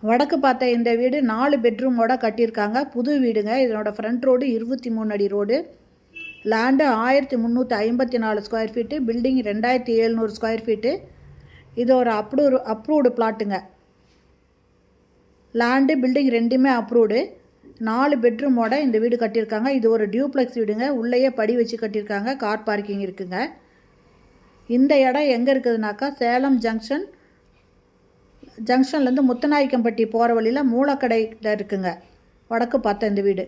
வடக்கு பார்த்த இந்த வீடு 4 பெட்ரூமோட கட்டியிருக்காங்க. புது வீடுங்க. இதனோட ஃப்ரண்ட் ரோடு 23 அடி road. Land 1354 square feet. Building 2700 square feet. இது ஒரு அப்ரூவ்டு பிளாட்டுங்க. லேண்டு பில்டிங் ரெண்டுமே அப்ரூவ்டு. 4 பெட்ரூமோட இந்த வீடு கட்டியிருக்காங்க. இது ஒரு டியூப்ளெக்ஸ் வீடுங்க. உள்ளேயே படி வச்சு கட்டியிருக்காங்க. கார் பார்க்கிங் இருக்குங்க. இந்த இடம் எங்கே இருக்குதுனாக்கா சேலம் ஜங்ஷன்லேருந்து முத்துநாயக்கம்பட்டி போகிற வழியில் மூலக்கடையில் இருக்குங்க. வடக்கு பார்த்த இந்த வீடு.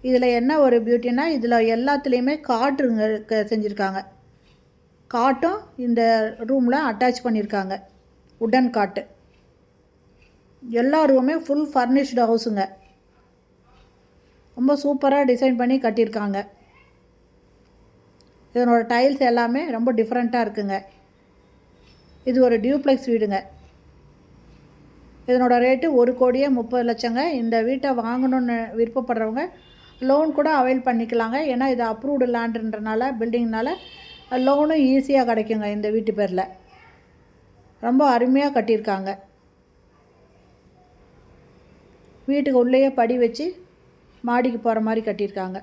இதில் என்ன ஒரு பியூட்டினா, இதில் எல்லாத்துலேயுமே காட்டுங்க செஞ்சுருக்காங்க. காட்டும் இந்த ரூமில் அட்டாச் பண்ணியிருக்காங்க. உடன் காட்டு. எல்லா ரூமே ஃபுல் ஃபர்னிஷ்டு ஹவுஸுங்க. ரொம்ப சூப்பராக டிசைன் பண்ணி கட்டியிருக்காங்க. இதனோட டைல்ஸ் எல்லாமே ரொம்ப டிஃப்ரெண்ட்டாக இருக்குங்க. இது ஒரு டியூப்ளெக்ஸ் வீடுங்க. இதனோட ரேட்டு 1,30,00,000ங்க. இந்த வீட்டை வாங்கணுன்னு விருப்பப்படுறவங்க லோன் கூட அவைல் பண்ணிக்கலாங்க. ஏன்னா இது அப்ரூவ்டு லேண்டுன்றனால பில்டிங்னால லோனும் ஈஸியாக கிடைக்குங்க. இந்த வீட்டு பேரில் ரொம்ப அருமையாக கட்டியிருக்காங்க. வீட்டுக்கு உள்ளேயே படி வச்சு மாடிக்கு போகிற மாதிரி கட்டியிருக்காங்க.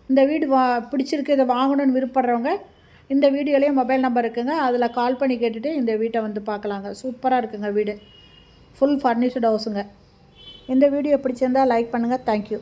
இந்த வீடு பிடிச்சிருக்கு, இதை வாங்கணுன்னு விருப்பப்படுறவங்க இந்த வீடியோலேயே மொபைல் நம்பர் இருக்குங்க. அதில் கால் பண்ணி கேட்டுட்டு இந்த வீட்டை வந்து பார்க்கலாங்க. சூப்பராக இருக்குங்க வீடு. ஃபுல் ஃபர்னிஷ்டு ஹவுஸுங்க. இந்த வீடியோ பிடிச்சிருந்தால் லைக் பண்ணுங்கள். தேங்க்யூ.